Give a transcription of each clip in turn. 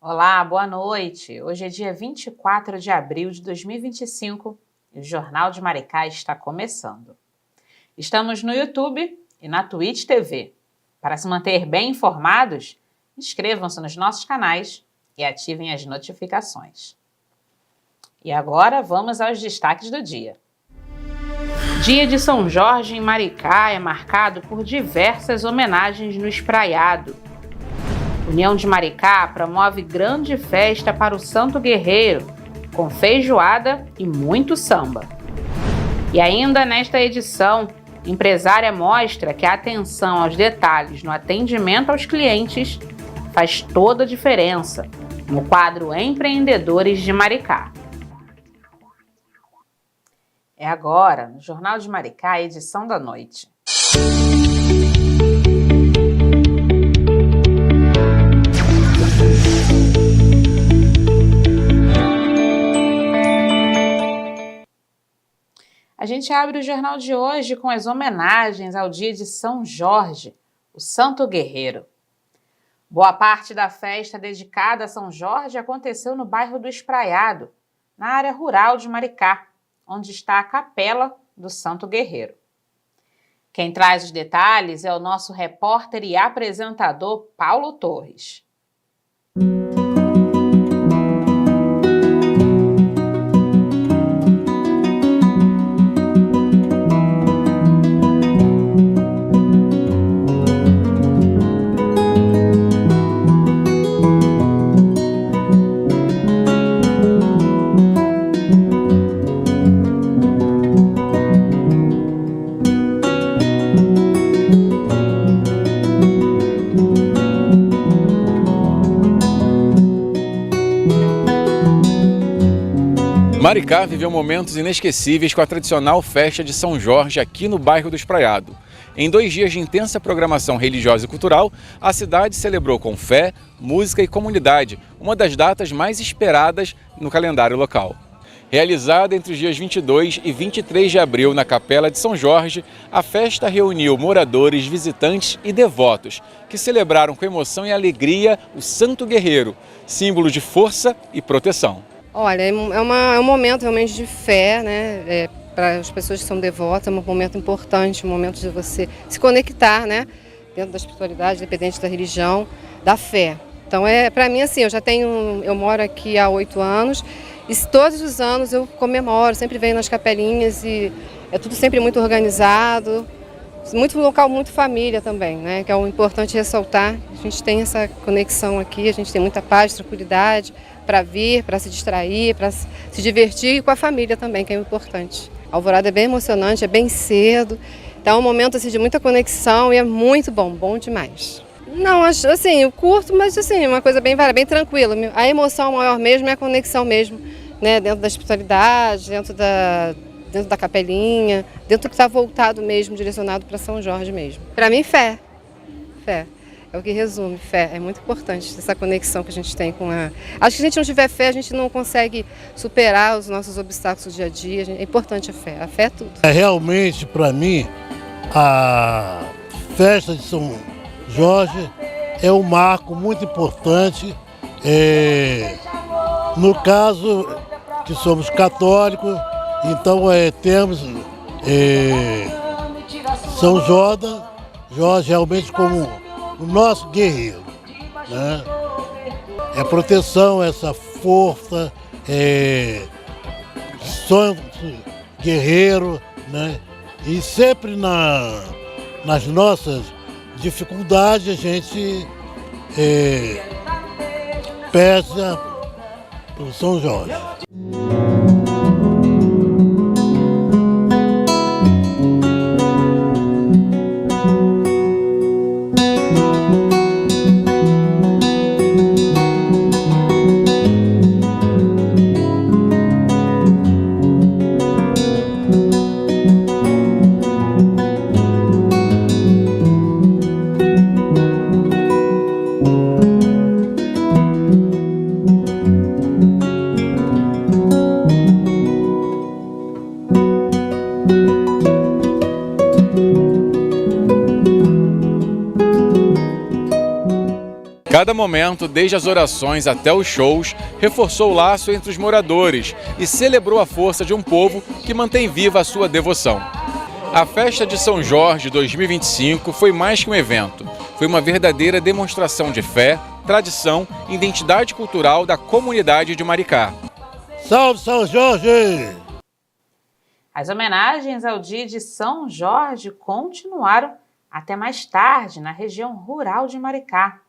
Olá, boa noite. Hoje é dia 24 de abril de 2025 e o Jornal de Maricá está começando. Estamos no YouTube e na Twitch TV. Para se manter bem informados, inscrevam-se nos nossos canais e ativem as notificações. E agora vamos aos destaques do dia. Dia de São Jorge em Maricá é marcado por diversas homenagens no espraiado. União de Maricá promove grande festa para o Santo Guerreiro, com feijoada e muito samba. E ainda nesta edição, empresária mostra que a atenção aos detalhes no atendimento aos clientes faz toda a diferença no quadro Empreendedores de Maricá. É agora, no Jornal de Maricá, edição da noite. A gente abre o jornal de hoje com as homenagens ao dia de São Jorge, o Santo Guerreiro. Boa parte da festa dedicada a São Jorge aconteceu no bairro do Espraiado, na área rural de Maricá, onde está a capela do Santo Guerreiro. Quem traz os detalhes é o nosso repórter e apresentador Paulo Torres. Maricá viveu momentos inesquecíveis com a tradicional festa de São Jorge aqui no bairro do Espraiado. Em 2 dias de intensa programação religiosa e cultural, a cidade celebrou com fé, música e comunidade, uma das datas mais esperadas no calendário local. Realizada entre os dias 22 e 23 de abril na Capela de São Jorge, a festa reuniu moradores, visitantes e devotos, que celebraram com emoção e alegria o Santo Guerreiro, símbolo de força e proteção. Olha, é um momento realmente de fé, né? Para as pessoas que são devotas, é um momento importante, um momento de você se conectar, né? Dentro da espiritualidade, independente da religião, da fé. Então, para mim, assim, eu moro aqui há 8 anos e todos os anos eu comemoro, sempre venho nas capelinhas e é tudo sempre muito organizado, muito local, muito família também, né? Que é o importante ressaltar. A gente tem essa conexão aqui, a gente tem muita paz, tranquilidade para vir, para se distrair, para se divertir e com a família também, que é importante. A alvorada é bem emocionante, é bem cedo, então é um momento assim, de muita conexão e é muito bom demais. Não, assim, eu curto, mas assim, uma coisa bem tranquila. A emoção maior mesmo é a conexão mesmo, né? Dentro da espiritualidade, dentro da capelinha, dentro do que está voltado mesmo, direcionado para São Jorge mesmo. Para mim, fé. É o que resume, fé. É muito importante essa conexão que a gente tem com a... Acho que se a gente não tiver fé, a gente não consegue superar os nossos obstáculos do dia a dia. É importante a fé é tudo. Realmente, para mim, a festa de São Jorge é um marco muito importante. No caso, que somos católicos, então temos São Jorge realmente como o nosso guerreiro, né? É proteção, essa força, sonho guerreiro, né? E sempre nas nossas dificuldades a gente pesa para o São Jorge. Cada momento, desde as orações até os shows, reforçou o laço entre os moradores e celebrou a força de um povo que mantém viva a sua devoção. A Festa de São Jorge 2025 foi mais que um evento. Foi uma verdadeira demonstração de fé, tradição e identidade cultural da comunidade de Maricá. Salve São Jorge! As homenagens ao dia de São Jorge continuaram até mais tarde na região rural de Maricá.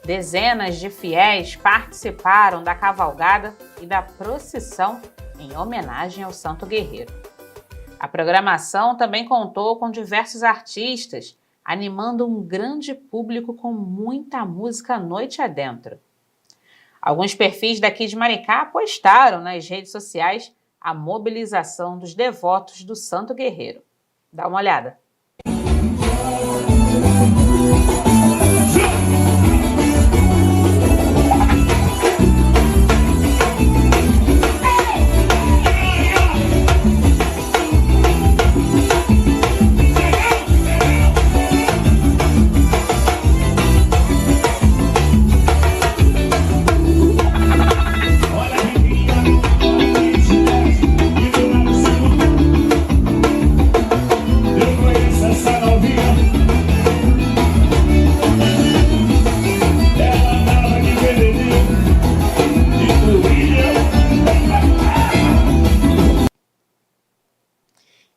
Dezenas de fiéis participaram da cavalgada e da procissão em homenagem ao Santo Guerreiro. A programação também contou com diversos artistas, animando um grande público com muita música noite adentro. Alguns perfis daqui de Maricá postaram nas redes sociais a mobilização dos devotos do Santo Guerreiro. Dá uma olhada.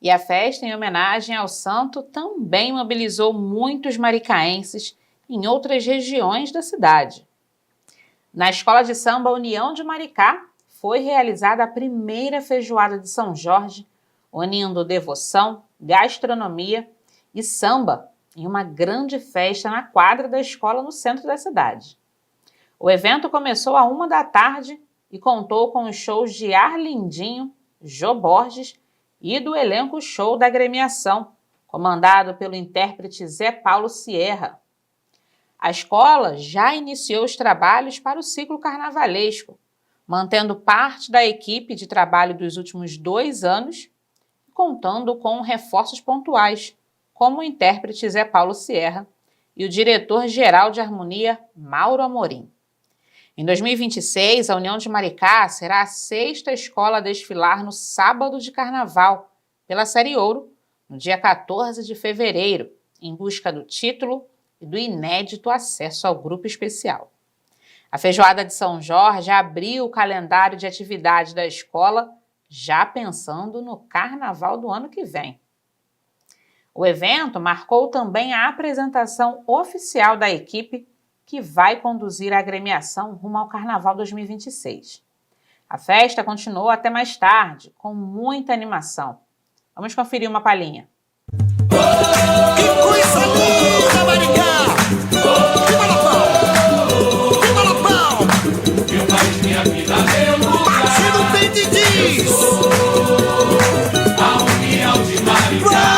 E a festa em homenagem ao santo também mobilizou muitos maricaenses em outras regiões da cidade. Na Escola de Samba União de Maricá, foi realizada a primeira feijoada de São Jorge, unindo devoção, gastronomia e samba em uma grande festa na quadra da escola no centro da cidade. O evento começou às 13h e contou com os shows de Arlindinho, Jô Borges e do elenco show da agremiação, comandado pelo intérprete Zé Paulo Sierra. A escola já iniciou os trabalhos para o ciclo carnavalesco, mantendo parte da equipe de trabalho dos últimos 2 anos, contando com reforços pontuais, como o intérprete Zé Paulo Sierra e o diretor-geral de harmonia Mauro Amorim. Em 2026, a União de Maricá será a 6ª escola a desfilar no sábado de carnaval, pela Série Ouro, no dia 14 de fevereiro, em busca do título e do inédito acesso ao grupo especial. A feijoada de São Jorge abriu o calendário de atividades da escola, já pensando no carnaval do ano que vem. O evento marcou também a apresentação oficial da equipe que vai conduzir a agremiação rumo ao Carnaval 2026. A festa continuou até mais tarde, com muita animação. Vamos conferir uma palhinha. Que coisa linda, Maricá! Que malapau! Que malapau! Eu faz minha vida, meu lugar. Se não tem te diz! A União de Maricá!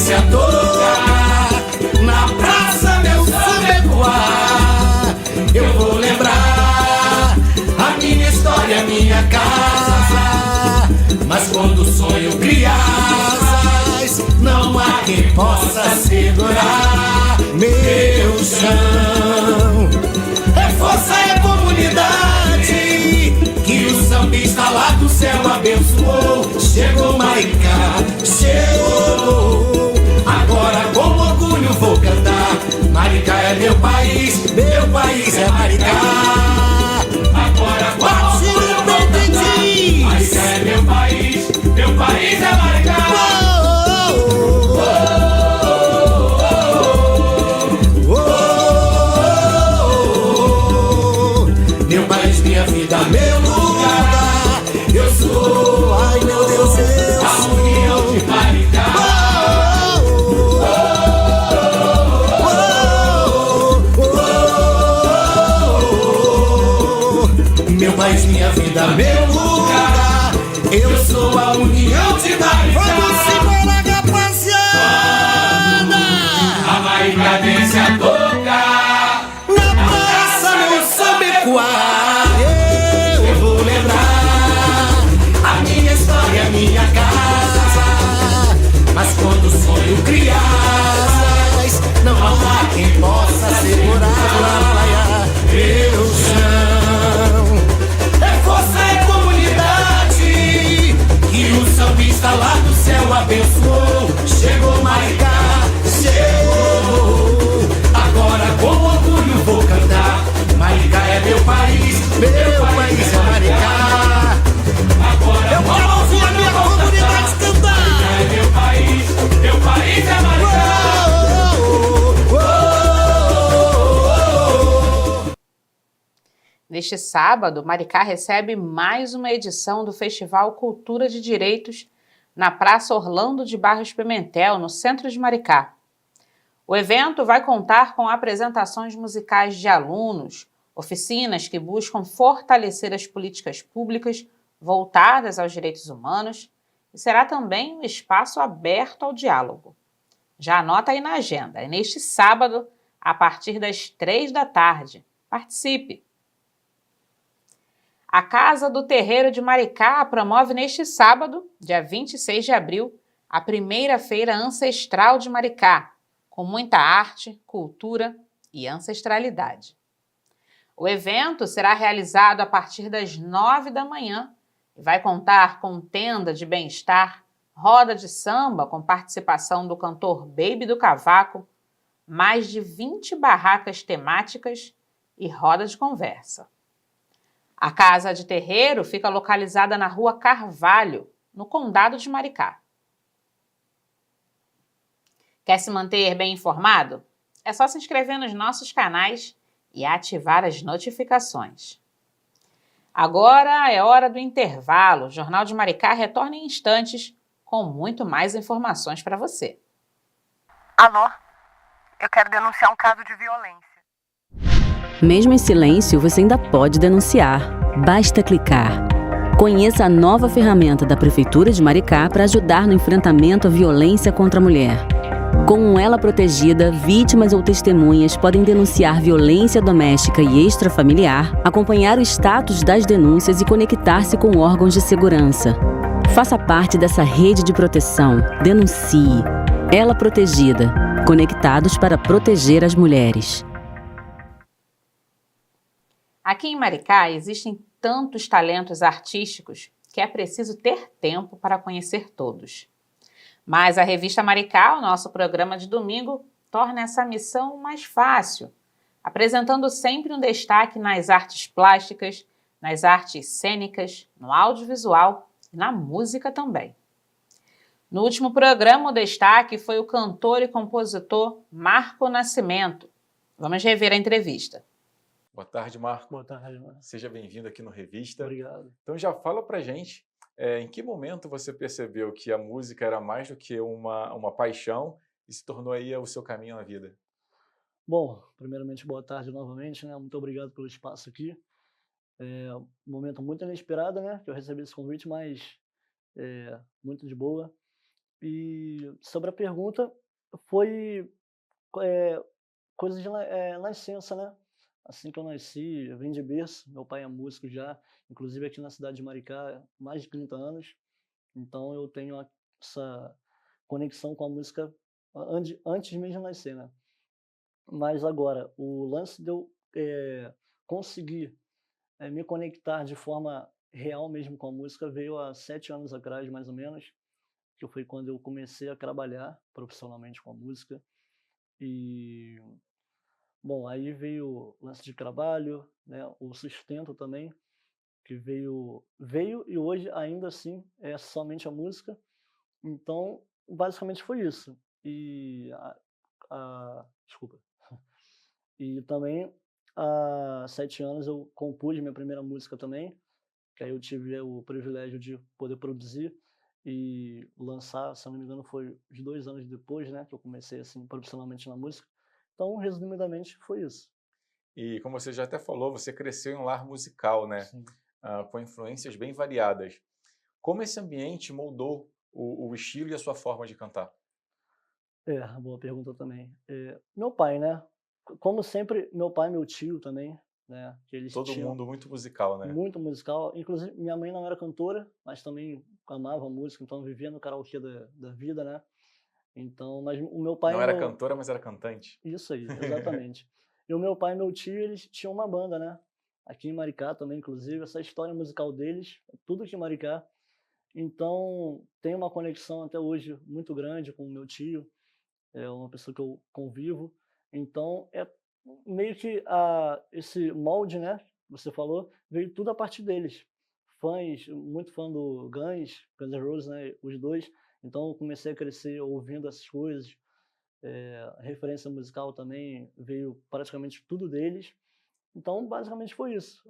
A tocar na praça meu subecoar, eu vou lembrar a minha história, a minha casa. Mas quando sonho criar asas, não há quem possa segurar meu chão. É força, é comunidade que o sambista lá do céu abençoou. Chegou Maricá, chegou. Agora com orgulho vou cantar. Maricá é meu país é Maricá. Agora com orgulho vou cantar. Maricá é meu país é Maricá. Meu país, minha vida, meu lugar. Eu sou, ai meu Deus, abençoou. Chegou Maricá, chegou. Agora com orgulho vou cantar. Maricá é meu país, meu país é Maricá. Agora eu quero ouvir a minha comunidade cantar. Maricá é meu país é Maricá. Neste sábado, Maricá recebe mais uma edição do Festival Cultura de Direitos na Praça Orlando de Barros Pimentel, no centro de Maricá. O evento vai contar com apresentações musicais de alunos, oficinas que buscam fortalecer as políticas públicas voltadas aos direitos humanos e será também um espaço aberto ao diálogo. Já anota aí na agenda, é neste sábado, a partir das 3 da tarde. Participe! A Casa do Terreiro de Maricá promove neste sábado, dia 26 de abril, a primeira feira ancestral de Maricá, com muita arte, cultura e ancestralidade. O evento será realizado a partir das 9 da manhã e vai contar com tenda de bem-estar, roda de samba com participação do cantor Baby do Cavaco, mais de 20 barracas temáticas e roda de conversa. A Casa de Terreiro fica localizada na Rua Carvalho, no Condado de Maricá. Quer se manter bem informado? É só se inscrever nos nossos canais e ativar as notificações. Agora é hora do intervalo. O Jornal de Maricá retorna em instantes com muito mais informações para você. Alô? Eu quero denunciar um caso de violência. Mesmo em silêncio, você ainda pode denunciar. Basta clicar. Conheça a nova ferramenta da Prefeitura de Maricá para ajudar no enfrentamento à violência contra a mulher. Com um Ela Protegida, vítimas ou testemunhas podem denunciar violência doméstica e extrafamiliar, acompanhar o status das denúncias e conectar-se com órgãos de segurança. Faça parte dessa rede de proteção. Denuncie. Ela Protegida. Conectados para proteger as mulheres. Aqui em Maricá existem tantos talentos artísticos que é preciso ter tempo para conhecer todos. Mas a revista Maricá, o nosso programa de domingo, torna essa missão mais fácil, apresentando sempre um destaque nas artes plásticas, nas artes cênicas, no audiovisual e na música também. No último programa, o destaque foi o cantor e compositor Marco Nascimento. Vamos rever a entrevista. Boa tarde, Marco. Boa tarde, mano. Seja bem-vindo aqui no Revista. Obrigado. Então já fala pra gente, em que momento você percebeu que a música era mais do que uma paixão e se tornou aí o seu caminho na vida? Bom, primeiramente, boa tarde novamente, né? Muito obrigado pelo espaço aqui. É um momento muito inesperado, né? Que eu recebi esse convite, mas muito de boa. E sobre a pergunta, foi coisa de nascença, né? Assim que eu nasci, eu vim de berço, meu pai é músico já, inclusive aqui na cidade de Maricá, há mais de 30 anos. Então eu tenho essa conexão com a música antes mesmo de nascer, né? Mas agora, o lance de eu conseguir me conectar de forma real mesmo com a música veio há 7 anos atrás, mais ou menos, que foi quando eu comecei a trabalhar profissionalmente com a música. E bom, aí veio o lance de trabalho, né, o sustento também, que veio e hoje ainda assim é somente a música. Então, basicamente foi isso. E desculpa. E também há 7 anos eu compus minha primeira música também, que aí eu tive o privilégio de poder produzir e lançar, se não me engano, foi uns 2 anos depois, né, que eu comecei assim profissionalmente na música. Então, resumidamente, foi isso. E como você já até falou, você cresceu em um lar musical, né? Com influências bem variadas. Como esse ambiente moldou o estilo e a sua forma de cantar? Boa pergunta também. Meu pai, né? Como sempre, meu pai e meu tio também, né? Que eles Todo mundo muito musical, né? Muito musical. Inclusive, minha mãe não era cantora, mas também amava música, então vivia no karaokê da vida, né? Então, mas o meu pai... Não era cantora, mas era cantante. Isso aí, exatamente. E o meu pai e meu tio, eles tinham uma banda, né? Aqui em Maricá também, inclusive, essa história musical deles, tudo aqui em Maricá. Então, tem uma conexão até hoje muito grande com o meu tio, é uma pessoa que eu convivo. Então, é meio que esse molde, né, que você falou, veio tudo a partir deles. Muito fã do Guns N' Roses, né, os dois. Então, eu comecei a crescer ouvindo essas coisas. Referência musical também veio praticamente tudo deles. Então, basicamente foi isso.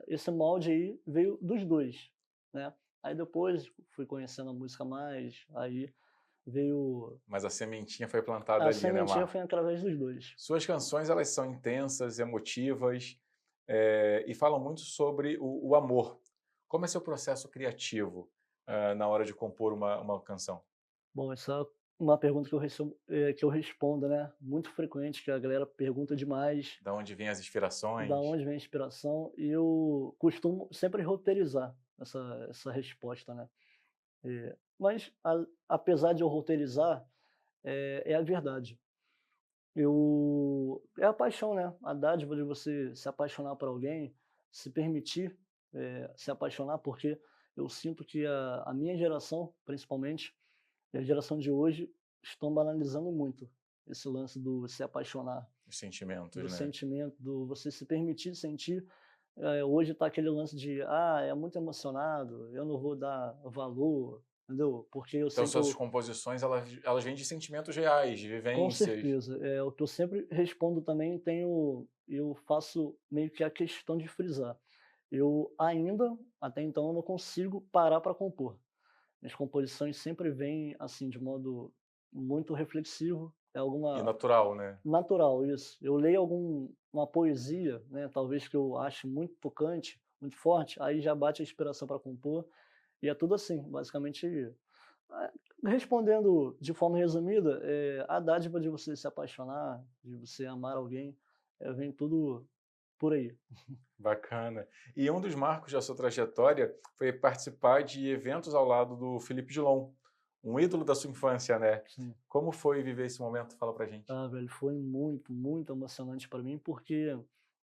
Esse molde aí veio dos dois, né? Aí depois fui conhecendo a música mais, aí veio... Mas a sementinha foi plantada A ali, né, sementinha Marco? foi através dos dois. Suas canções, elas são intensas, emotivas, e falam muito sobre o amor. Como é seu processo criativo na hora de compor uma canção? Bom, essa é uma pergunta que eu respondo, né? Muito frequente, que a galera pergunta demais. Da onde vêm as inspirações? Da onde vem a inspiração? E eu costumo sempre roteirizar essa resposta, né? Mas, apesar de eu roteirizar, é a verdade. É a paixão, né? A dádiva de você se apaixonar por alguém, se permitir se apaixonar, porque eu sinto que a minha geração, principalmente, e a geração de hoje, estão banalizando muito esse lance do se apaixonar. Os sentimentos, Do né? sentimento, do você se permitir sentir. Hoje está aquele lance de, é muito emocionado, eu não vou dar valor, entendeu? Porque eu Então, sinto... suas composições, elas vêm de sentimentos reais, de Com vivências. certeza. O que eu sempre respondo também, eu faço meio que a questão de frisar. Eu ainda, até então, eu não consigo parar para compor. Minhas composições sempre vêm assim, de modo muito reflexivo. É E alguma... natural, né? Natural, isso. Eu leio uma poesia, né, talvez que eu ache muito tocante, muito forte, aí já bate a inspiração para compor, e é tudo assim, basicamente. Respondendo de forma resumida, a dádiva de você se apaixonar, de você amar alguém, vem tudo por aí. Bacana. E um dos marcos da sua trajetória foi participar de eventos ao lado do Felipe Dilon, um ídolo da sua infância, né? Sim. Como foi viver esse momento? Fala pra gente. Velho, foi muito, muito emocionante para mim, porque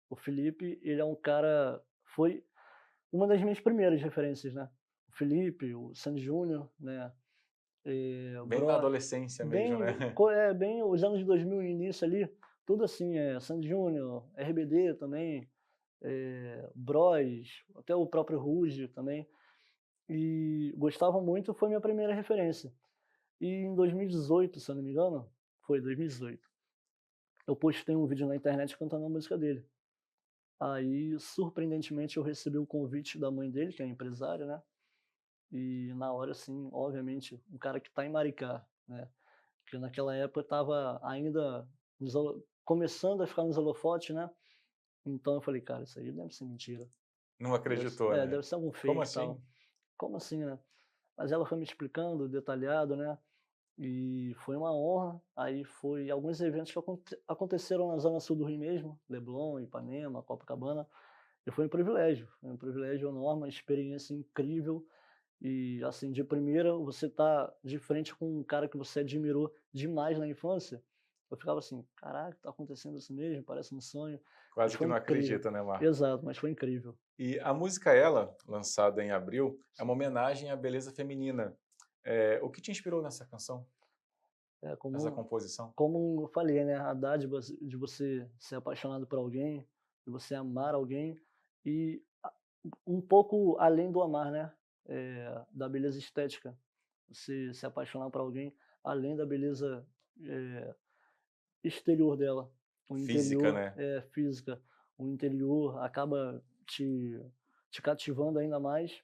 o Felipe, ele é um cara, foi uma das minhas primeiras referências, né? O Felipe, o Sandy Júnior, né? Bem na adolescência mesmo, né? Bem os anos de 2000, início ali, tudo assim, Sandy Júnior, RBD também, Bros, até o próprio Ruge também, e gostava muito, foi minha primeira referência. E em 2018, se eu não me engano, foi 2018, eu postei um vídeo na internet cantando a música dele. Aí, surpreendentemente, eu recebi o convite da mãe dele, que é empresária, né? E na hora, assim, obviamente, um cara que tá em Maricá, né? Que naquela época estava ainda começando a ficar nos holofotes, né? Então eu falei, cara, isso aí deve ser mentira. Não acreditou, né? Deve ser algum fake. Como e assim? tal. Como assim, né? Mas ela foi me explicando, detalhado, né? E foi uma honra. Aí foi alguns eventos que aconteceram na Zona Sul do Rio mesmo, Leblon, Ipanema, Copacabana. E foi um privilégio enorme, uma experiência incrível. E, assim, de primeira, você tá de frente com um cara que você admirou demais na infância. Eu ficava assim, caraca, tá acontecendo isso mesmo, parece um sonho. Quase que não acredita, né, Marco? Exato, mas foi incrível. E a música Ela, lançada em abril, é uma homenagem à beleza feminina. O que te inspirou nessa canção? Nessa composição? Como eu falei, né? A dádiva de você ser apaixonado por alguém, de você amar alguém e um pouco além do amar, né? Da beleza estética. Você se apaixonar por alguém além da beleza exterior dela. O física, interior, né? Física. O interior acaba te cativando ainda mais.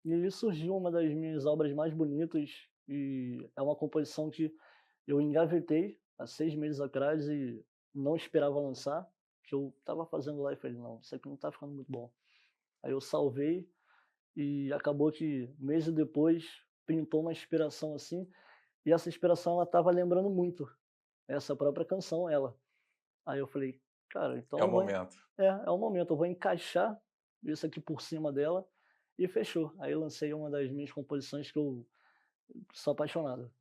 E aí surgiu uma das minhas obras mais bonitas e é uma composição que eu engavetei há 6 meses atrás e não esperava lançar, que eu estava fazendo lá e falei, não, isso aqui não está ficando muito bom. Aí eu salvei e acabou que meses depois pintou uma inspiração assim, e essa inspiração ela estava lembrando muito essa própria canção, ela. Aí eu falei, cara, então é o momento. É o momento, eu vou encaixar isso aqui por cima dela e fechou. Aí eu lancei uma das minhas composições que eu sou apaixonado.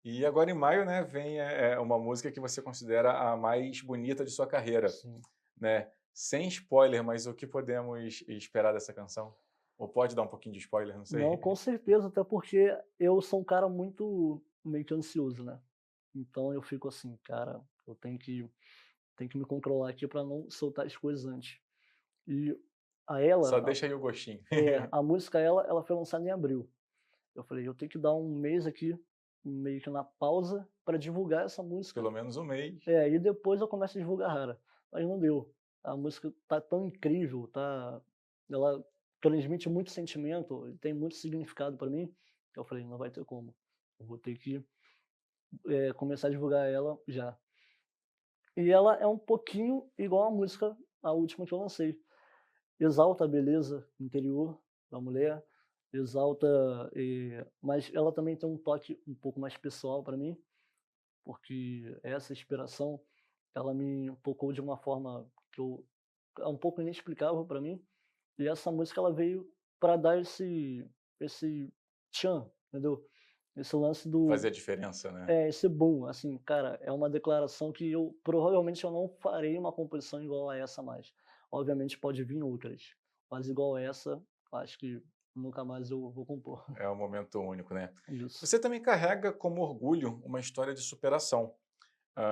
E agora em maio, né, vem uma música que você considera a mais bonita de sua carreira. Sim. Né? Sem spoiler, mas o que podemos esperar dessa canção? Ou pode dar um pouquinho de spoiler, não sei. Não, com certeza, até porque eu sou um cara muito meio que ansioso, né? Então eu fico assim, cara, eu tenho que me controlar aqui para não soltar as coisas antes. E Só deixa aí o gostinho. a música ela foi lançada em abril. Eu falei, eu tenho que dar um mês aqui, meio que na pausa, para divulgar essa música. Pelo menos um mês. E depois eu começo a divulgar Rara. Mas não deu. A música tá tão incrível, ela transmite muito sentimento, tem muito significado para mim, que eu falei, não vai ter como. Eu vou ter que começar a divulgar ela já. E ela é um pouquinho igual a música, a última que eu lancei. Exalta a beleza interior da mulher, exalta, mas ela também tem um toque um pouco mais pessoal para mim, porque essa inspiração, ela me tocou de uma forma que é um pouco inexplicável para mim, e essa música ela veio para dar esse tchan, entendeu? Esse lance do... Fazer a diferença, né? esse boom, assim, cara, é uma declaração que provavelmente eu não farei uma composição igual a essa mais. Obviamente pode vir outras, mas igual essa, acho que nunca mais eu vou compor. É um momento único, né? Isso. Você também carrega como orgulho uma história de superação,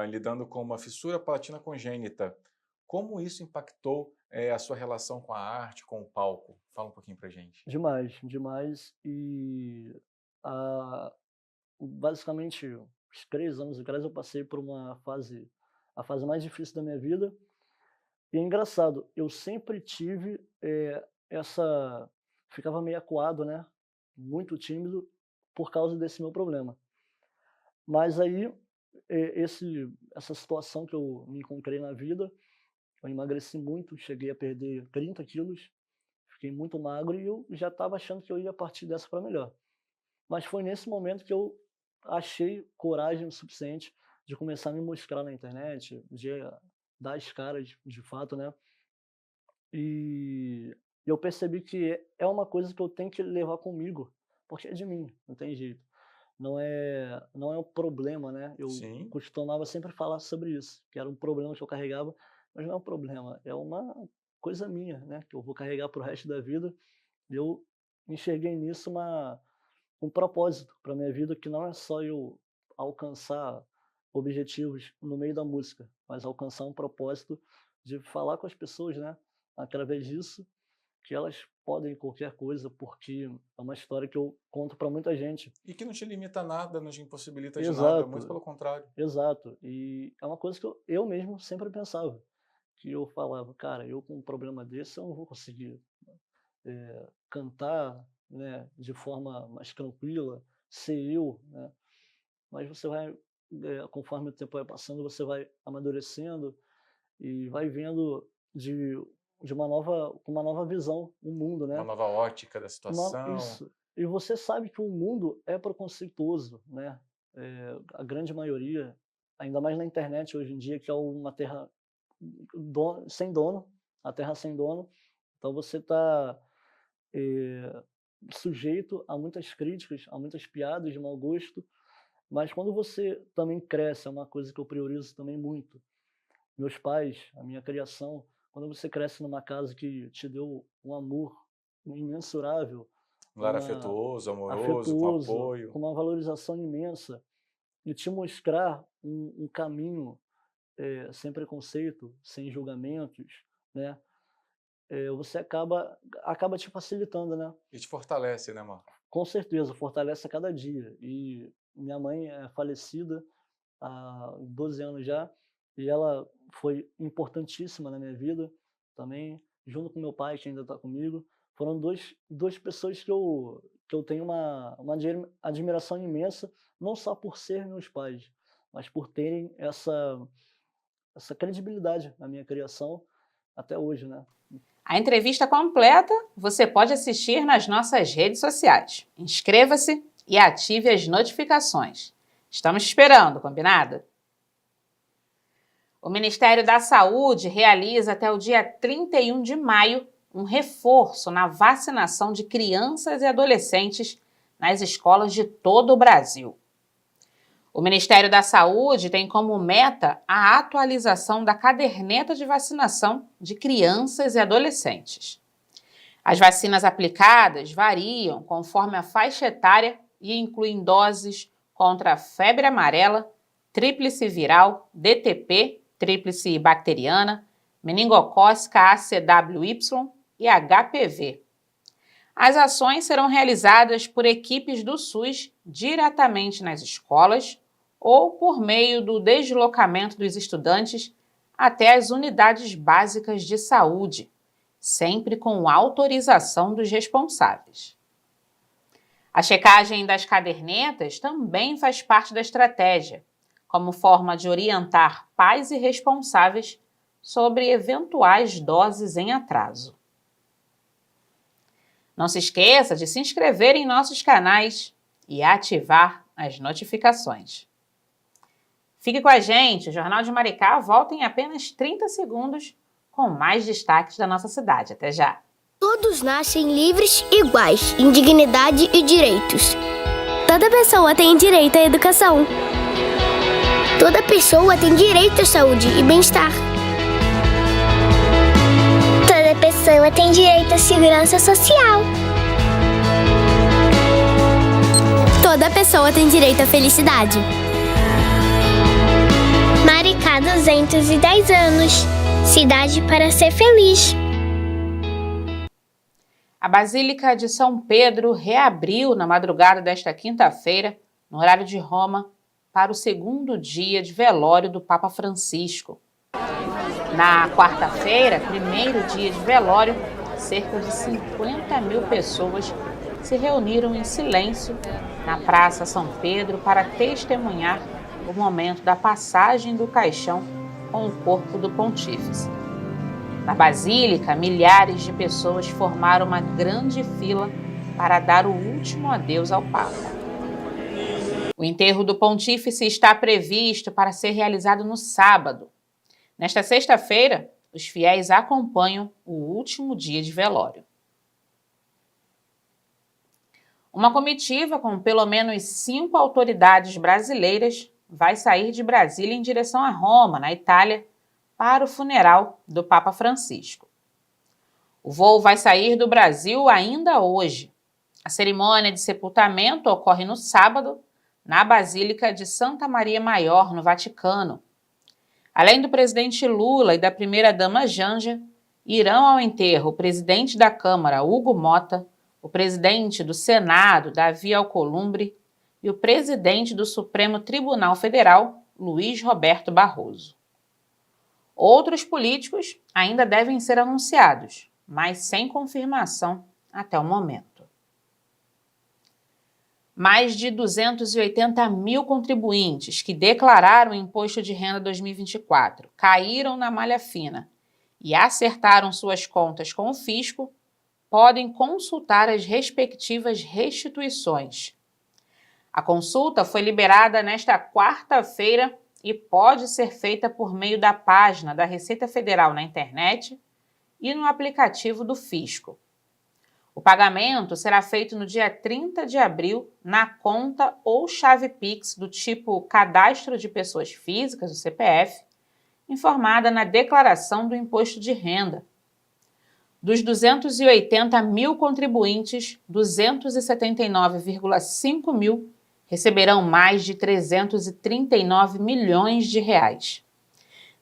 lidando com uma fissura palatina congênita. Como isso impactou a sua relação com a arte, com o palco? Fala um pouquinho pra gente. Demais, demais. E basicamente, uns 3 anos atrás eu passei por a fase mais difícil da minha vida. E é engraçado, eu sempre tive ficava meio acuado, né? Muito tímido por causa desse meu problema. Mas aí, essa situação que eu me encontrei na vida, eu emagreci muito, cheguei a perder 30 quilos, fiquei muito magro e eu já estava achando que eu ia partir dessa para melhor. Mas foi nesse momento que eu achei coragem o suficiente de começar a me mostrar na internet, de dar as caras de fato, né? E eu percebi que é uma coisa que eu tenho que levar comigo, porque é de mim, não tem jeito. Não é um problema, né? Eu Sim. costumava sempre falar sobre isso, que era um problema que eu carregava, mas não é um problema, é uma coisa minha, né? Que eu vou carregar pro resto da vida. E eu enxerguei nisso um propósito para minha vida, que não é só eu alcançar objetivos no meio da música, mas alcançar um propósito de falar com as pessoas, né? Através disso, que elas podem qualquer coisa, porque é uma história que eu conto para muita gente. E que não te limita a nada, não te impossibilita de Exato. nada, muito pelo contrário. Exato. E é uma coisa que eu mesmo sempre pensava, que eu falava, cara, eu com um problema desse eu não vou conseguir cantar, né, de forma mais tranquila, ser eu, né? Mas você vai, conforme o tempo vai passando, você vai amadurecendo e vai vendo com uma nova visão o mundo, né? Uma nova ótica da situação. Isso. E você sabe que o mundo é preconceituoso, né? A grande maioria, ainda mais na internet hoje em dia, que é uma terra sem dono, a terra sem dono. Então você está sujeito a muitas críticas, a muitas piadas de mau gosto, mas quando você também cresce, é uma coisa que eu priorizo também muito. Meus pais, a minha criação, quando você cresce numa casa que te deu um amor imensurável, Um lar afetuoso, amoroso, com apoio. com uma valorização imensa, e te mostrar um caminho sem preconceito, sem julgamentos, né? Você acaba te facilitando, né? E te fortalece, né, Marco? Com certeza, fortalece a cada dia. E minha mãe é falecida há 12 anos já, e ela foi importantíssima na minha vida também, junto com meu pai, que ainda está comigo. Foram duas pessoas que eu tenho uma admiração imensa, não só por serem meus pais, mas por terem essa credibilidade na minha criação até hoje, né? A entrevista completa você pode assistir nas nossas redes sociais. Inscreva-se e ative as notificações. Estamos esperando, combinado? O Ministério da Saúde realiza até o dia 31 de maio um reforço na vacinação de crianças e adolescentes nas escolas de todo o Brasil. O Ministério da Saúde tem como meta a atualização da caderneta de vacinação de crianças e adolescentes. As vacinas aplicadas variam conforme a faixa etária e incluem doses contra a febre amarela, tríplice viral, DTP, tríplice bacteriana, meningocócica ACWY e HPV. As ações serão realizadas por equipes do SUS diretamente nas escolas ou por meio do deslocamento dos estudantes até as unidades básicas de saúde, sempre com autorização dos responsáveis. A checagem das cadernetas também faz parte da estratégia, como forma de orientar pais e responsáveis sobre eventuais doses em atraso. Não se esqueça de se inscrever em nossos canais e ativar as notificações. Fique com a gente, o Jornal de Maricá volta em apenas 30 segundos com mais destaques da nossa cidade. Até já! Todos nascem livres e iguais, em dignidade e direitos. Toda pessoa tem direito à educação. Toda pessoa tem direito à saúde e bem-estar. Toda pessoa tem direito à segurança social. Toda pessoa tem direito à felicidade. Maricá, 210 anos. Cidade para ser feliz. A Basílica de São Pedro reabriu na madrugada desta quinta-feira, no horário de Roma, para o segundo dia de velório do Papa Francisco. Na quarta-feira, primeiro dia de velório, cerca de 50 mil pessoas se reuniram em silêncio na Praça São Pedro para testemunhar o momento da passagem do caixão com o corpo do pontífice. Na Basílica, milhares de pessoas formaram uma grande fila para dar o último adeus ao Papa. O enterro do pontífice está previsto para ser realizado no sábado. Nesta sexta-feira, os fiéis acompanham o último dia de velório. Uma comitiva com pelo menos 5 autoridades brasileiras vai sair de Brasília em direção a Roma, na Itália, para o funeral do Papa Francisco. O voo vai sair do Brasil ainda hoje. A cerimônia de sepultamento ocorre no sábado, na Basílica de Santa Maria Maior, no Vaticano. Além do presidente Lula e da primeira-dama Janja, irão ao enterro o presidente da Câmara, Hugo Mota, o presidente do Senado, Davi Alcolumbre, e o presidente do Supremo Tribunal Federal, Luiz Roberto Barroso. Outros políticos ainda devem ser anunciados, mas sem confirmação até o momento. Mais de 280 mil contribuintes que declararam o Imposto de Renda 2024 caíram na malha fina e acertaram suas contas com o fisco podem consultar as respectivas restituições. A consulta foi liberada nesta quarta-feira e pode ser feita por meio da página da Receita Federal na internet e no aplicativo do Fisco. O pagamento será feito no dia 30 de abril na conta ou chave Pix do tipo Cadastro de Pessoas Físicas, o CPF, informada na declaração do Imposto de Renda. Dos 280 mil contribuintes, 279,5 mil receberão mais de 339 milhões de reais.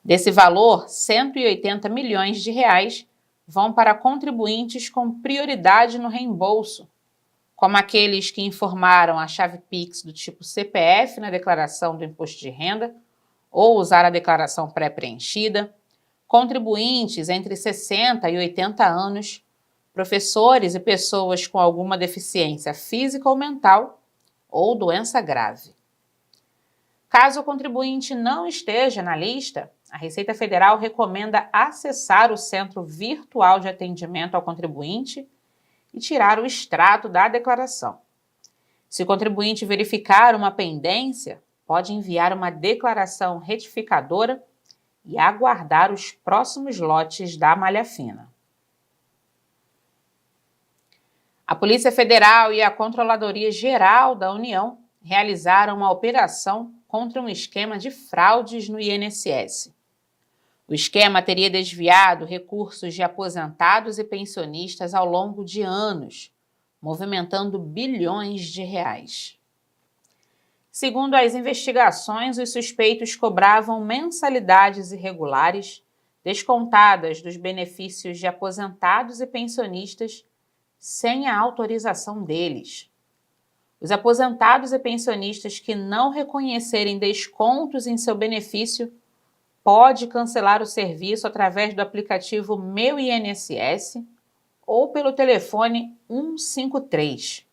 Desse valor, 180 milhões de reais vão para contribuintes com prioridade no reembolso, como aqueles que informaram a chave Pix do tipo CPF na declaração do Imposto de Renda ou usar a declaração pré-preenchida, contribuintes entre 60 e 80 anos, professores e pessoas com alguma deficiência física ou mental ou doença grave. Caso o contribuinte não esteja na lista, a Receita Federal recomenda acessar o Centro Virtual de Atendimento ao Contribuinte e tirar o extrato da declaração. Se o contribuinte verificar uma pendência, pode enviar uma declaração retificadora e aguardar os próximos lotes da malha fina. A Polícia Federal e a Controladoria Geral da União realizaram uma operação contra um esquema de fraudes no INSS. O esquema teria desviado recursos de aposentados e pensionistas ao longo de anos, movimentando bilhões de reais. Segundo as investigações, os suspeitos cobravam mensalidades irregulares, descontadas dos benefícios de aposentados e pensionistas, sem a autorização deles. Os aposentados e pensionistas que não reconhecerem descontos em seu benefício pode cancelar o serviço através do aplicativo Meu INSS ou pelo telefone 153.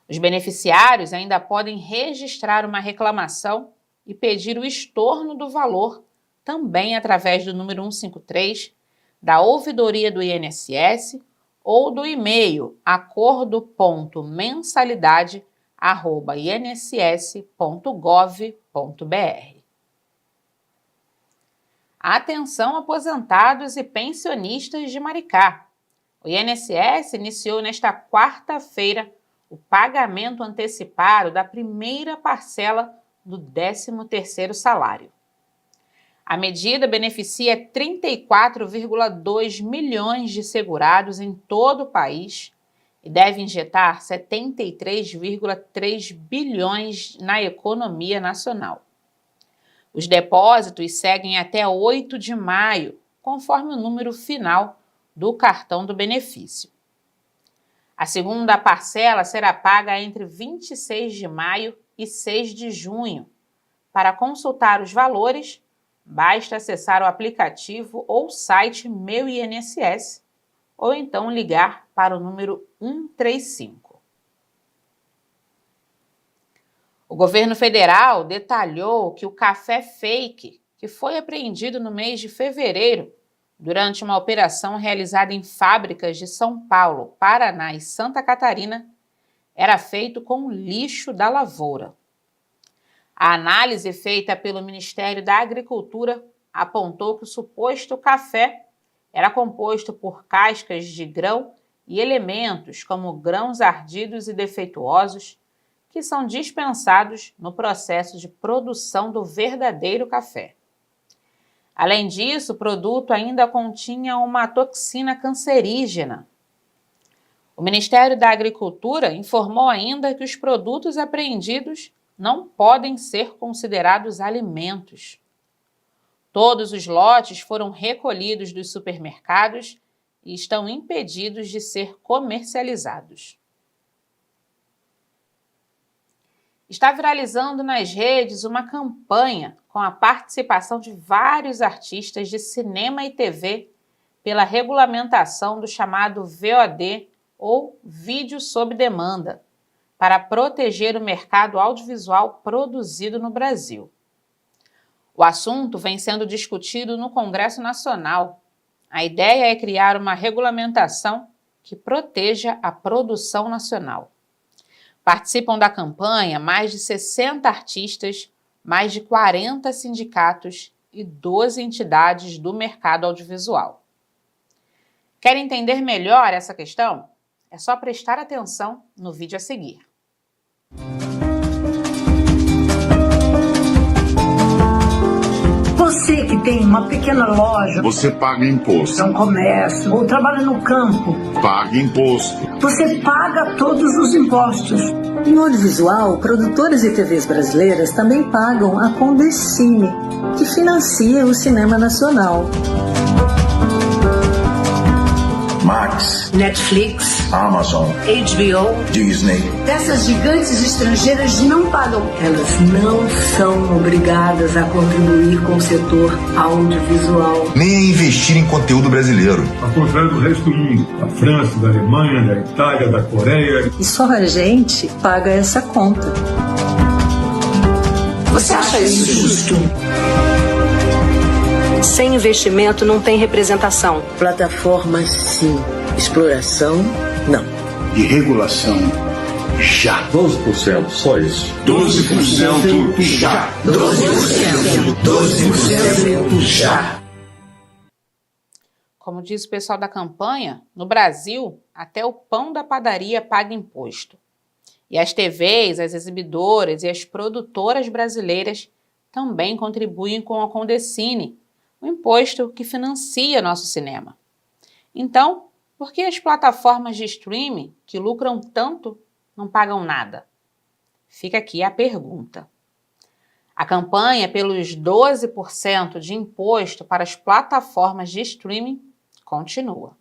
Os beneficiários ainda podem registrar uma reclamação e pedir o estorno do valor também através do número 153, da ouvidoria do INSS ou do e-mail acordo.mensalidade@inss.gov.br. Atenção, aposentados e pensionistas de Maricá. O INSS iniciou nesta quarta-feira o pagamento antecipado da primeira parcela do 13º salário. A medida beneficia 34,2 milhões de segurados em todo o país e deve injetar 73,3 bilhões na economia nacional. Os depósitos seguem até 8 de maio, conforme o número final do cartão do benefício. A segunda parcela será paga entre 26 de maio e 6 de junho. Para consultar os valores, basta acessar o aplicativo ou site Meu INSS ou então ligar para o número 135. O governo federal detalhou que o café fake, que foi apreendido no mês de fevereiro durante uma operação realizada em fábricas de São Paulo, Paraná e Santa Catarina, era feito com lixo da lavoura. A análise feita pelo Ministério da Agricultura apontou que o suposto café era composto por cascas de grão e elementos como grãos ardidos e defeituosos, que são dispensados no processo de produção do verdadeiro café. Além disso, o produto ainda continha uma toxina cancerígena. O Ministério da Agricultura informou ainda que os produtos apreendidos não podem ser considerados alimentos. Todos os lotes foram recolhidos dos supermercados e estão impedidos de ser comercializados. Está viralizando nas redes uma campanha com a participação de vários artistas de cinema e TV pela regulamentação do chamado VOD, ou Vídeo sob Demanda, para proteger o mercado audiovisual produzido no Brasil. O assunto vem sendo discutido no Congresso Nacional. A ideia é criar uma regulamentação que proteja a produção nacional. Participam da campanha mais de 60 artistas, mais de 40 sindicatos e 12 entidades do mercado audiovisual. Quer entender melhor essa questão? É só prestar atenção no vídeo a seguir. Você que tem uma pequena loja, você paga imposto. É um comércio, ou trabalha no campo, paga imposto. Você paga todos os impostos. No audiovisual, produtoras de TVs brasileiras também pagam a Condecine, que financia o cinema nacional. Max, Netflix, Amazon, HBO, Disney. Essas gigantes estrangeiras não pagam. Elas não são obrigadas a contribuir com o setor audiovisual. Nem a investir em conteúdo brasileiro. Ao contrário do resto do mundo, da França, da Alemanha, da Itália, da Coreia. E só a gente paga essa conta. Você acha isso justo? Sem investimento não tem representação. Plataformas, sim. Exploração, não. E regulação, já. 12%, só isso. 12% já. 12% já. Como diz o pessoal da campanha, no Brasil, até o pão da padaria paga imposto. E as TVs, as exibidoras e as produtoras brasileiras também contribuem com a Condecine, o imposto que financia nosso cinema. Então, por que as plataformas de streaming que lucram tanto não pagam nada? Fica aqui a pergunta. A campanha pelos 12% de imposto para as plataformas de streaming continua.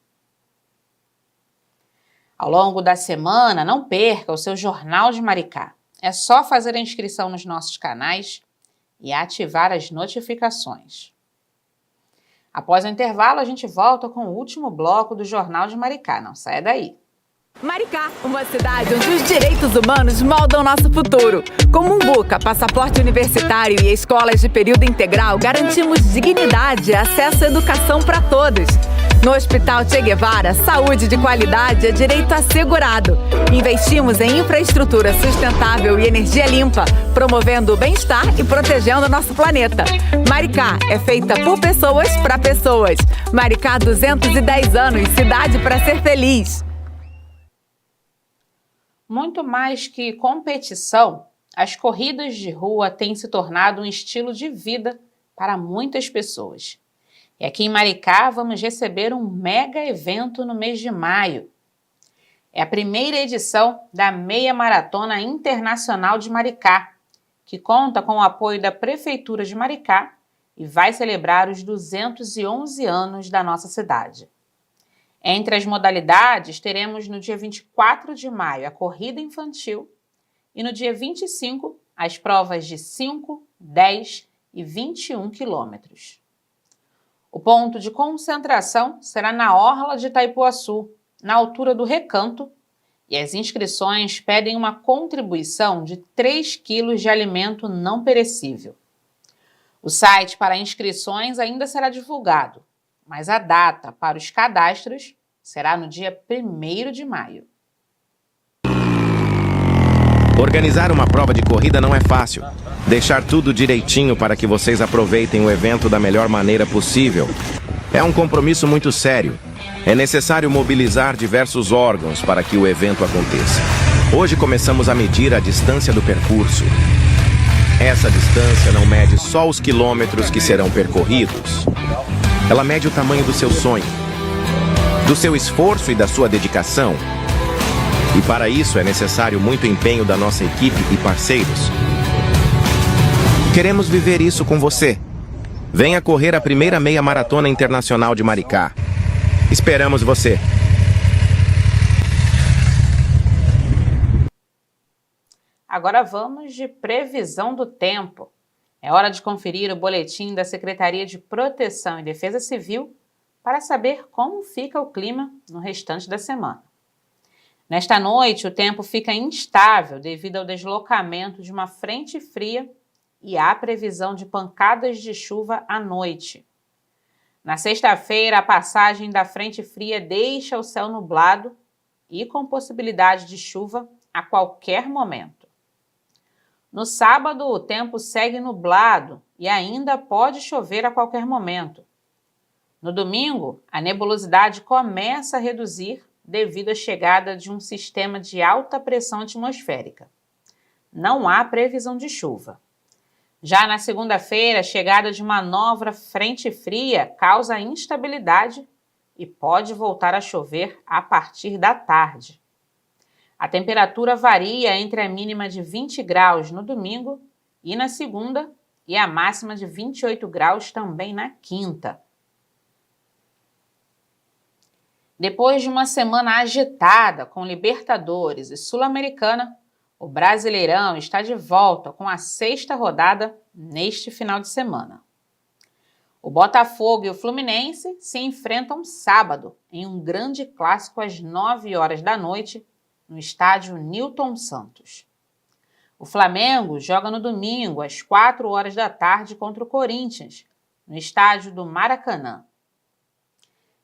Ao longo da semana, não perca o seu Jornal de Maricá. É só fazer a inscrição nos nossos canais e ativar as notificações. Após o intervalo, a gente volta com o último bloco do Jornal de Maricá. Não saia daí. Maricá, uma cidade onde os direitos humanos moldam nosso futuro. Com Mumbuca, passaporte universitário e escolas de período integral, garantimos dignidade e acesso à educação para todos. No Hospital Che Guevara, saúde de qualidade é direito assegurado. Investimos em infraestrutura sustentável e energia limpa, promovendo o bem-estar e protegendo nosso planeta. Maricá é feita por pessoas para pessoas. Maricá, 210 anos, cidade para ser feliz. Muito mais que competição, as corridas de rua têm se tornado um estilo de vida para muitas pessoas. E aqui em Maricá vamos receber um mega evento no mês de maio. É a primeira edição da Meia Maratona Internacional de Maricá, que conta com o apoio da Prefeitura de Maricá e vai celebrar os 211 anos da nossa cidade. Entre as modalidades, teremos no dia 24 de maio a corrida infantil e no dia 25 as provas de 5, 10 e 21 quilômetros. O ponto de concentração será na Orla de Itaipuaçu, na altura do Recanto, e as inscrições pedem uma contribuição de 3 quilos de alimento não perecível. O site para inscrições ainda será divulgado, mas a data para os cadastros será no dia 1º de maio. Organizar uma prova de corrida não é fácil. Deixar tudo direitinho para que vocês aproveitem o evento da melhor maneira possível. É um compromisso muito sério. É necessário mobilizar diversos órgãos para que o evento aconteça. Hoje começamos a medir a distância do percurso. Essa distância não mede só os quilômetros que serão percorridos. Ela mede o tamanho do seu sonho, do seu esforço e da sua dedicação. E para isso é necessário muito empenho da nossa equipe e parceiros. Queremos viver isso com você. Venha correr a primeira Meia Maratona Internacional de Maricá. Esperamos você. Agora vamos de previsão do tempo. É hora de conferir o boletim da Secretaria de Proteção e Defesa Civil para saber como fica o clima no restante da semana. Nesta noite, o tempo fica instável devido ao deslocamento de uma frente fria e há previsão de pancadas de chuva à noite. Na sexta-feira, a passagem da frente fria deixa o céu nublado e com possibilidade de chuva a qualquer momento. No sábado, o tempo segue nublado e ainda pode chover a qualquer momento. No domingo, a nebulosidade começa a reduzir devido à chegada de um sistema de alta pressão atmosférica. Não há previsão de chuva. Já na segunda-feira, a chegada de uma nova frente fria causa instabilidade e pode voltar a chover a partir da tarde. A temperatura varia entre a mínima de 20 graus no domingo e na segunda e a máxima de 28 graus também na quinta. Depois de uma semana agitada com Libertadores e Sul-Americana, o Brasileirão está de volta com a 6ª rodada neste final de semana. O Botafogo e o Fluminense se enfrentam sábado em um grande clássico às 9 horas da noite no estádio Newton Santos. O Flamengo joga no domingo às 4 horas da tarde contra o Corinthians, no estádio do Maracanã.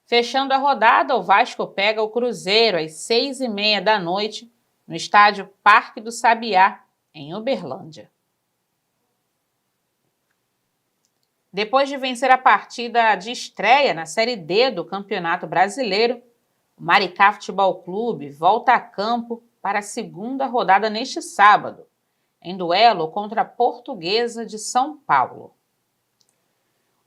Fechando a rodada, o Vasco pega o Cruzeiro às 6h30 da noite no estádio Parque do Sabiá, em Uberlândia. Depois de vencer a partida de estreia na Série D do Campeonato Brasileiro, o Maricá Futebol Clube volta a campo para a 2ª rodada neste sábado, em duelo contra a Portuguesa de São Paulo.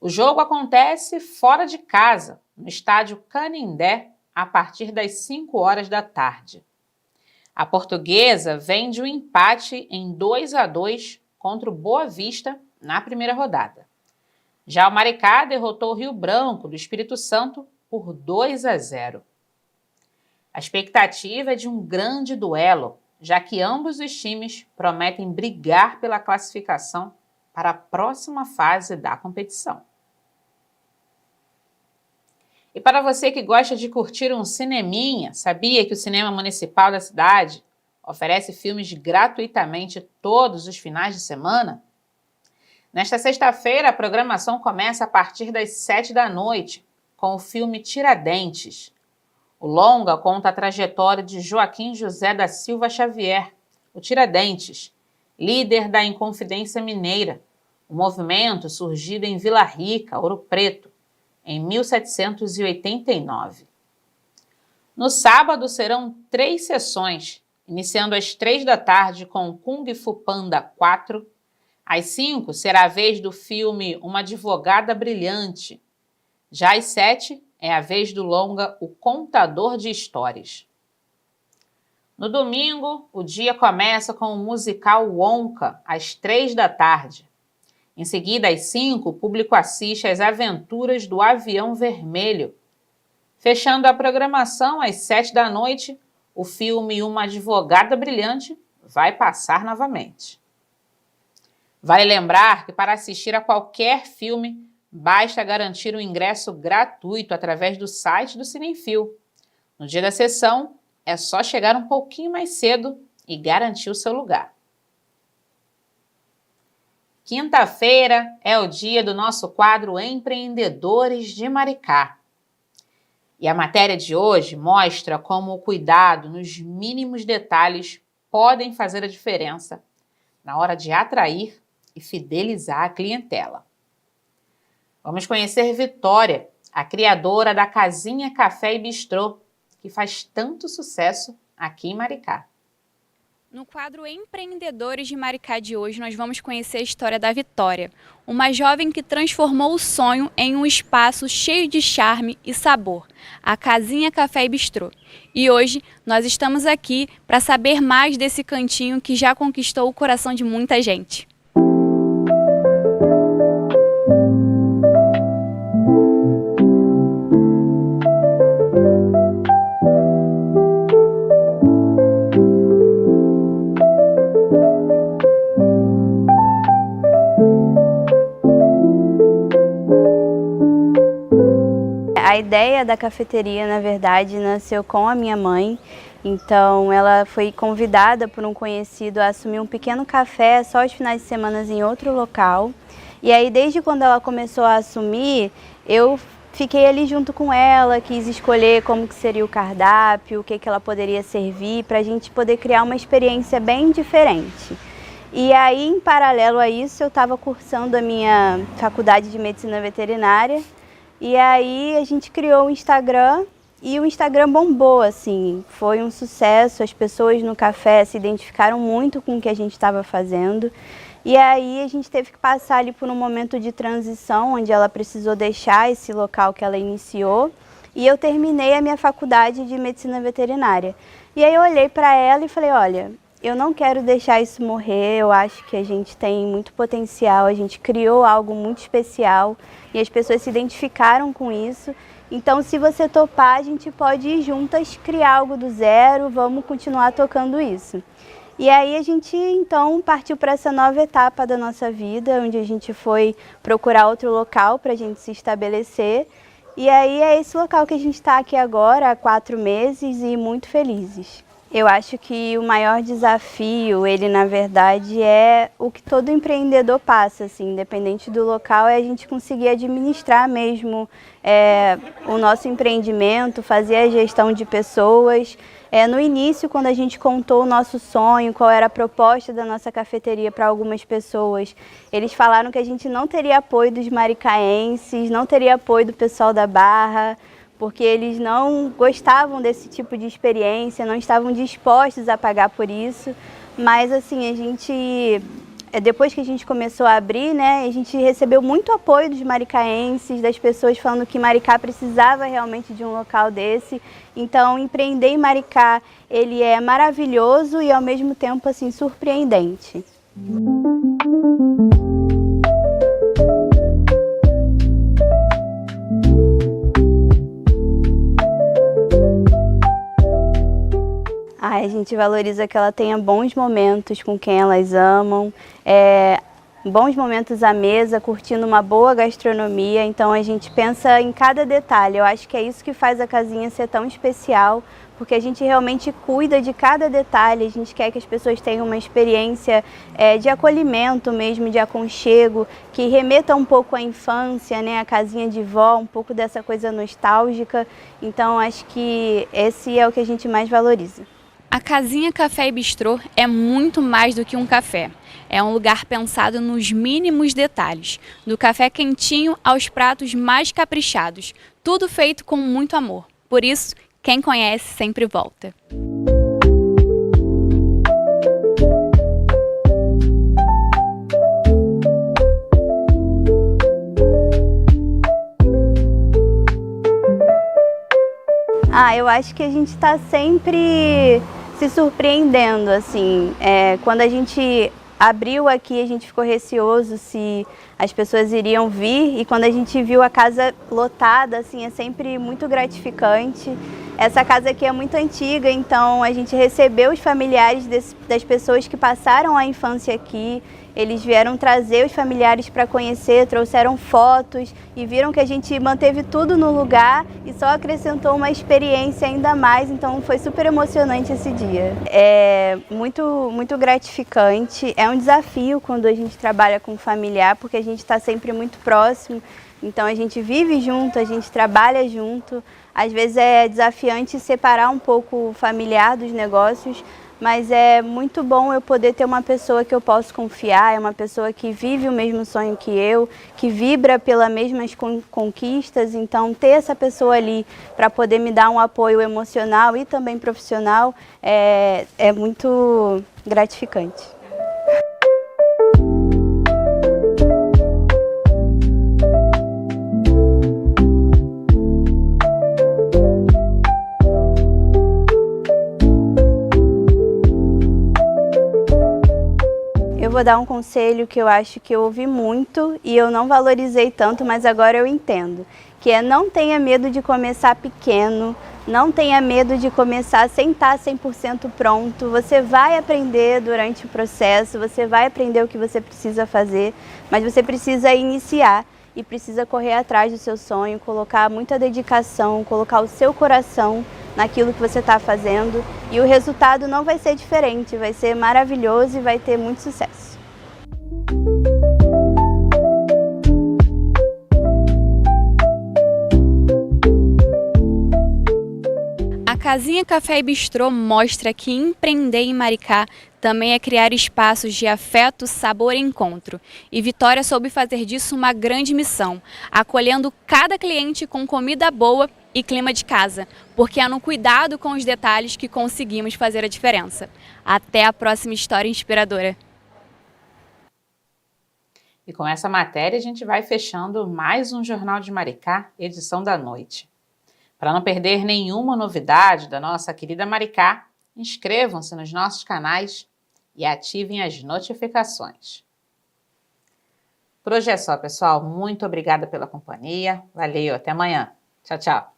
O jogo acontece fora de casa, no estádio Canindé, a partir das 5 horas da tarde. A Portuguesa vem de um empate em 2-2 contra o Boa Vista na primeira rodada. Já o Maricá derrotou o Rio Branco, do Espírito Santo, por 2-0. A expectativa é de um grande duelo, já que ambos os times prometem brigar pela classificação para a próxima fase da competição. E para você que gosta de curtir um cineminha, sabia que o Cinema Municipal da cidade oferece filmes gratuitamente todos os finais de semana? Nesta sexta-feira, a programação começa a partir das 7 da noite, com o filme Tiradentes. O longa conta a trajetória de Joaquim José da Silva Xavier, o Tiradentes, líder da Inconfidência Mineira, um movimento surgido em Vila Rica, Ouro Preto, em 1789. No sábado serão 3 sessões, iniciando às 3 da tarde com Kung Fu Panda 4, às 5 será a vez do filme Uma Advogada Brilhante, já às 7 é a vez do longa O Contador de Histórias. No domingo, o dia começa com o musical Wonka, às 3 da tarde. Em seguida, às 5, o público assiste às Aventuras do Avião Vermelho. Fechando a programação, às 7 da noite, o filme Uma Advogada Brilhante vai passar novamente. Vale lembrar que para assistir a qualquer filme, basta garantir um ingresso gratuito através do site do Cinefil. No dia da sessão, é só chegar um pouquinho mais cedo e garantir o seu lugar. Quinta-feira é o dia do nosso quadro Empreendedores de Maricá. E a matéria de hoje mostra como o cuidado nos mínimos detalhes podem fazer a diferença na hora de atrair e fidelizar a clientela. Vamos conhecer Vitória, a criadora da Casinha Café e Bistrô, que faz tanto sucesso aqui em Maricá. No quadro Empreendedores de Maricá de hoje, nós vamos conhecer a história da Vitória, uma jovem que transformou o sonho em um espaço cheio de charme e sabor, a Casinha Café e Bistrô. E hoje nós estamos aqui para saber mais desse cantinho que já conquistou o coração de muita gente. A ideia da cafeteria, na verdade, nasceu com a minha mãe. Então, ela foi convidada por um conhecido a assumir um pequeno café só aos finais de semana em outro local. E aí, desde quando ela começou a assumir, eu fiquei ali junto com ela, quis escolher como que seria o cardápio, o que ela poderia servir, para a gente poder criar uma experiência bem diferente. E aí, em paralelo a isso, eu estava cursando a minha faculdade de Medicina Veterinária. E aí a gente criou o Instagram e o Instagram bombou, assim, foi um sucesso, as pessoas no café se identificaram muito com o que a gente estava fazendo. E aí a gente teve que passar ali por um momento de transição, onde ela precisou deixar esse local que ela iniciou. E eu terminei a minha faculdade de Medicina Veterinária. E aí eu olhei para ela e falei, olha, eu não quero deixar isso morrer, eu acho que a gente tem muito potencial, a gente criou algo muito especial e as pessoas se identificaram com isso. Então, se você topar, a gente pode ir juntas, criar algo do zero, vamos continuar tocando isso. E aí a gente, então, partiu para essa nova etapa da nossa vida, onde a gente foi procurar outro local para a gente se estabelecer. E aí é esse local que a gente está aqui agora, há 4 meses, e muito felizes. Eu acho que o maior desafio, ele na verdade é o que todo empreendedor passa, assim, independente do local, é a gente conseguir administrar mesmo o nosso empreendimento, fazer a gestão de pessoas. No início, quando a gente contou o nosso sonho, qual era a proposta da nossa cafeteria para algumas pessoas, eles falaram que a gente não teria apoio dos maricaenses, não teria apoio do pessoal da Barra, porque eles não gostavam desse tipo de experiência, não estavam dispostos a pagar por isso. Mas assim, a gente depois que a gente começou a abrir, né, a gente recebeu muito apoio dos maricaenses, das pessoas falando que Maricá precisava realmente de um local desse. Então, empreender em Maricá, ele é maravilhoso e ao mesmo tempo assim surpreendente. A gente valoriza que ela tenha bons momentos com quem elas amam, bons momentos à mesa, curtindo uma boa gastronomia. Então a gente pensa em cada detalhe. Eu acho que é isso que faz a casinha ser tão especial, porque a gente realmente cuida de cada detalhe. A gente quer que as pessoas tenham uma experiência de acolhimento mesmo, de aconchego, que remeta um pouco à infância, né? A casinha de vó, um pouco dessa coisa nostálgica. Então acho que esse é o que a gente mais valoriza. A Casinha Café e Bistrô é muito mais do que um café. É um lugar pensado nos mínimos detalhes, do café quentinho aos pratos mais caprichados, tudo feito com muito amor. Por isso, quem conhece sempre volta. Eu acho que a gente está sempre se surpreendendo, assim. Quando a gente abriu aqui, a gente ficou receoso se as pessoas iriam vir, e quando a gente viu a casa lotada, assim, é sempre muito gratificante. Essa casa aqui é muito antiga, então a gente recebeu os familiares das pessoas que passaram a infância aqui. Eles vieram trazer os familiares para conhecer, trouxeram fotos e viram que a gente manteve tudo no lugar e só acrescentou uma experiência ainda mais, então foi super emocionante esse dia. É muito gratificante, é um desafio quando a gente trabalha com familiar, porque a gente está sempre muito próximo, então a gente vive junto, a gente trabalha junto. Às vezes é desafiante separar um pouco o familiar dos negócios, mas é muito bom eu poder ter uma pessoa que eu posso confiar, é uma pessoa que vive o mesmo sonho que eu, que vibra pelas mesmas conquistas. Então ter essa pessoa ali para poder me dar um apoio emocional e também profissional é muito gratificante. Eu vou dar um conselho que eu acho que eu ouvi muito e eu não valorizei tanto, mas agora eu entendo, que é: não tenha medo de começar pequeno, não tenha medo de começar sem estar 100% pronto. Você vai aprender durante o processo, você vai aprender o que você precisa fazer, mas você precisa iniciar e precisa correr atrás do seu sonho, colocar muita dedicação, colocar o seu coração naquilo que você está fazendo, e o resultado não vai ser diferente, vai ser maravilhoso e vai ter muito sucesso. A Casinha Café e Bistrô mostra que empreender em Maricá também é criar espaços de afeto, sabor e encontro. E Vitória soube fazer disso uma grande missão, acolhendo cada cliente com comida boa e clima de casa, porque é no cuidado com os detalhes que conseguimos fazer a diferença. Até a próxima história inspiradora. E com essa matéria a gente vai fechando mais um Jornal de Maricá, edição da noite. Para não perder nenhuma novidade da nossa querida Maricá, inscrevam-se nos nossos canais e ativem as notificações. Por hoje é só, pessoal. Muito obrigada pela companhia. Valeu, até amanhã. Tchau, tchau.